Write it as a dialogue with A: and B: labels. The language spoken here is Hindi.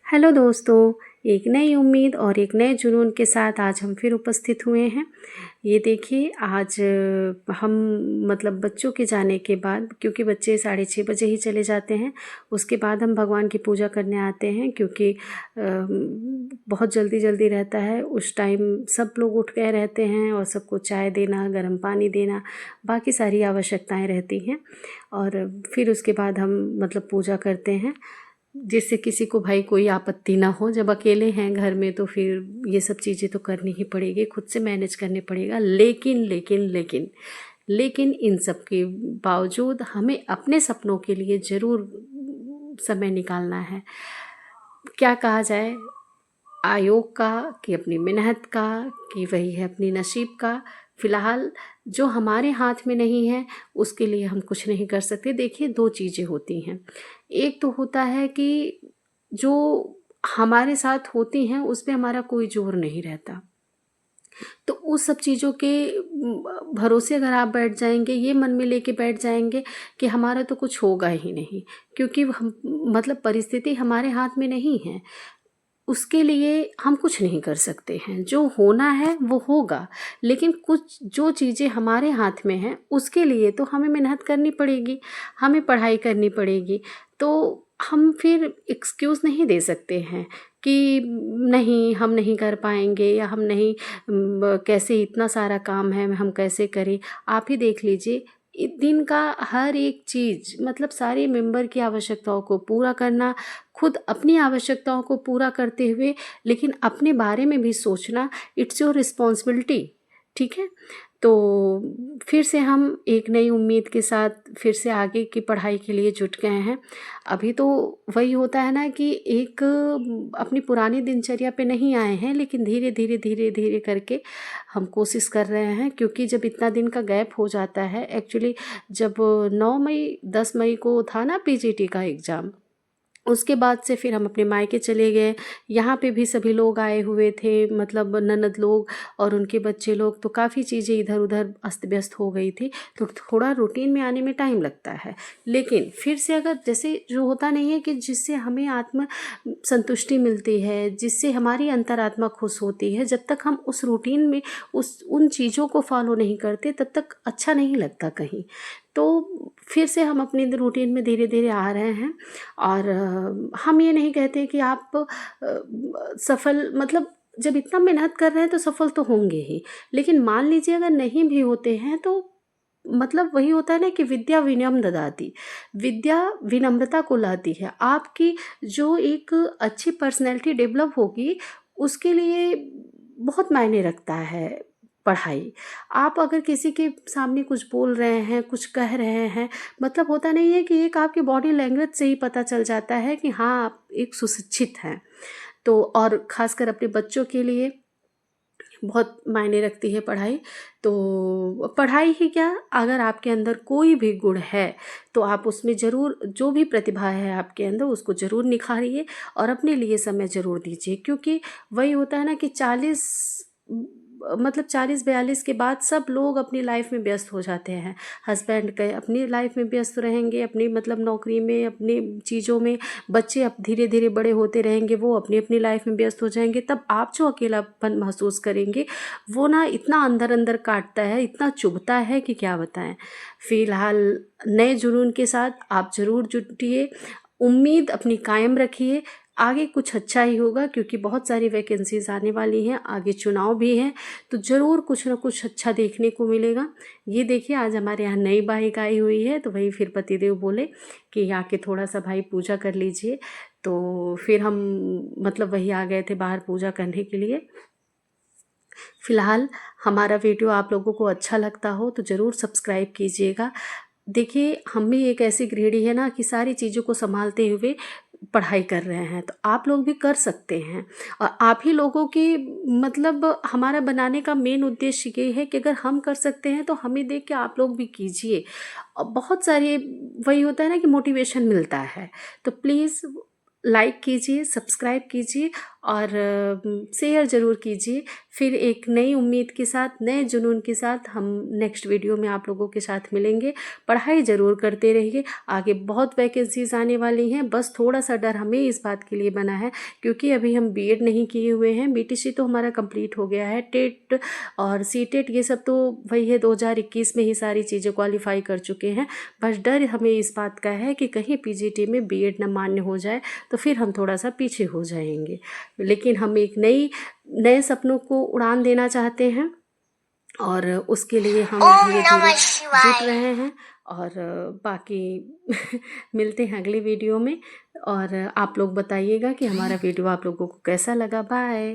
A: हेलो दोस्तों, एक नई उम्मीद और एक नए जुनून के साथ आज हम फिर उपस्थित हुए हैं। ये देखिए आज हम मतलब बच्चों के जाने के बाद, क्योंकि बच्चे 6:30 बजे ही चले जाते हैं, उसके बाद हम भगवान की पूजा करने आते हैं। क्योंकि बहुत जल्दी जल्दी रहता है, उस टाइम सब लोग उठ गए रहते हैं और सबको चाय देना, गर्म पानी देना, बाकी सारी आवश्यकताएं रहती हैं। और फिर उसके बाद हम मतलब पूजा करते हैं, जिससे किसी को भाई कोई आपत्ति ना हो। जब अकेले हैं घर में तो फिर ये सब चीज़ें तो करनी ही पड़ेगी, खुद से मैनेज करने पड़ेगा। लेकिन लेकिन लेकिन लेकिन इन सब के बावजूद हमें अपने सपनों के लिए ज़रूर समय निकालना है। क्या कहा जाए, आयोग का कि अपनी मेहनत का, कि वही है अपनी नसीब का। फ़िलहाल जो हमारे हाथ में नहीं है उसके लिए हम कुछ नहीं कर सकते। देखिए, दो चीज़ें होती हैं। एक तो होता है कि जो हमारे साथ होती हैं उस पे हमारा कोई ज़ोर नहीं रहता, तो उस सब चीज़ों के भरोसे अगर आप बैठ जाएंगे, ये मन में लेके बैठ जाएंगे कि हमारा तो कुछ होगा ही नहीं, क्योंकि हम मतलब परिस्थिति हमारे हाथ में नहीं है, उसके लिए हम कुछ नहीं कर सकते हैं। जो होना है वो होगा, लेकिन कुछ जो चीज़ें हमारे हाथ में हैं उसके लिए तो हमें मेहनत करनी पड़ेगी, हमें पढ़ाई करनी पड़ेगी। तो हम फिर एक्सक्यूज़ नहीं दे सकते हैं कि नहीं हम नहीं कर पाएंगे, या हम नहीं कैसे, इतना सारा काम है हम कैसे करें। आप ही देख लीजिए, दिन का हर एक चीज़ मतलब सारे मेंबर की आवश्यकताओं को पूरा करना, खुद अपनी आवश्यकताओं को पूरा करते हुए लेकिन अपने बारे में भी सोचना, इट्स योर रिस्पॉन्सिबिलिटी। ठीक है, तो फिर से हम एक नई उम्मीद के साथ फिर से आगे की पढ़ाई के लिए जुट गए हैं। अभी तो वही होता है ना कि एक अपनी पुरानी दिनचर्या पे नहीं आए हैं, लेकिन धीरे धीरे धीरे धीरे करके हम कोशिश कर रहे हैं। क्योंकि जब इतना दिन का गैप हो जाता है, एक्चुअली जब 9 मई 10 मई को था ना पीजीटी का एग्ज़ाम, उसके बाद से फिर हम अपने मायके चले गए। यहाँ पे भी सभी लोग आए हुए थे, मतलब ननद लोग और उनके बच्चे लोग, तो काफ़ी चीज़ें इधर उधर अस्त व्यस्त हो गई थी, तो थोड़ा रूटीन में आने में टाइम लगता है। लेकिन फिर से अगर जैसे जो होता नहीं है कि जिससे हमें आत्म संतुष्टि मिलती है, जिससे हमारी अंतरात्मा खुश होती है, जब तक हम उस रूटीन में उन चीज़ों को फॉलो नहीं करते तब तक अच्छा नहीं लगता कहीं। तो फिर से हम अपनी रूटीन में धीरे धीरे आ रहे हैं। और हम ये नहीं कहते कि आप सफल, मतलब जब इतना मेहनत कर रहे हैं तो सफल तो होंगे ही। लेकिन मान लीजिए अगर नहीं भी होते हैं तो मतलब वही होता है ना कि विद्या विनम्र ददाती, विद्या विनम्रता को लाती है। आपकी जो एक अच्छी पर्सनैलिटी डेवलप होगी उसके लिए बहुत मायने रखता है पढ़ाई। आप अगर किसी के सामने कुछ बोल रहे हैं, कुछ कह रहे हैं, मतलब होता नहीं है कि एक आपकी बॉडी लैंग्वेज से ही पता चल जाता है कि हाँ आप एक सुशिक्षित हैं। तो और ख़ासकर अपने बच्चों के लिए बहुत मायने रखती है पढ़ाई। तो पढ़ाई ही क्या, अगर आपके अंदर कोई भी गुण है तो आप उसमें ज़रूर, जो भी प्रतिभा है आपके अंदर उसको ज़रूर निखारिए और अपने लिए समय ज़रूर दीजिए। क्योंकि वही होता है ना कि 40 42 के बाद सब लोग अपनी लाइफ में व्यस्त हो जाते हैं। हस्बैंड के अपनी लाइफ में व्यस्त रहेंगे, अपनी मतलब नौकरी में, अपनी चीज़ों में। बच्चे अब धीरे धीरे बड़े होते रहेंगे, वो अपनी अपनी लाइफ में व्यस्त हो जाएंगे। तब आप जो अकेलापन महसूस करेंगे वो ना इतना अंदर अंदर काटता है, इतना चुभता है कि क्या बताएं। फिलहाल नए जुनून के साथ आप ज़रूर जुटिए, उम्मीद अपनी कायम रखिए। आगे कुछ अच्छा ही होगा, क्योंकि बहुत सारी वैकेंसीज आने वाली हैं, आगे चुनाव भी हैं, तो ज़रूर कुछ ना कुछ अच्छा देखने को मिलेगा। ये देखिए आज हमारे यहाँ नई बाइक आई हुई है, तो वही फिर पतिदेव बोले कि आके थोड़ा सा भाई पूजा कर लीजिए। तो फिर हम मतलब वही आ गए थे बाहर पूजा करने के लिए। फ़िलहाल हमारा वीडियो आप लोगों को अच्छा लगता हो तो ज़रूर सब्सक्राइब कीजिएगा। देखिए, हम भी एक ऐसी गृहिणी है ना कि सारी चीज़ों को संभालते हुए पढ़ाई कर रहे हैं, तो आप लोग भी कर सकते हैं। और आप ही लोगों की मतलब हमारा बनाने का मेन उद्देश्य ये है कि अगर हम कर सकते हैं तो हमें देख के आप लोग भी कीजिए। और बहुत सारे वही होता है ना कि मोटिवेशन मिलता है। तो प्लीज़ लाइक कीजिए, सब्सक्राइब कीजिए और शेयर ज़रूर कीजिए। फिर एक नई उम्मीद के साथ, नए जुनून के साथ हम नेक्स्ट वीडियो में आप लोगों के साथ मिलेंगे। पढ़ाई ज़रूर करते रहिए, आगे बहुत वैकेंसीज आने वाली हैं। बस थोड़ा सा डर हमें इस बात के लिए बना है क्योंकि अभी हम बीएड नहीं किए हुए हैं। बीटीसी तो हमारा कंप्लीट हो गया है, टेट और सीटेट ये सब तो वही है, 2021 में ही सारी चीज़ें क्वालिफाई कर चुके हैं। बस डर हमें इस बात का है कि कहीं पीजीटी में बीएड न मान्य हो जाए तो फिर हम थोड़ा सा पीछे हो जाएंगे। लेकिन हम एक नए सपनों को उड़ान देना चाहते हैं और उसके लिए हम धीरे धीरे जुट रहे हैं। और बाकी मिलते हैं अगले वीडियो में। और आप लोग बताइएगा कि हमारा वीडियो आप लोगों को कैसा लगा। बाय।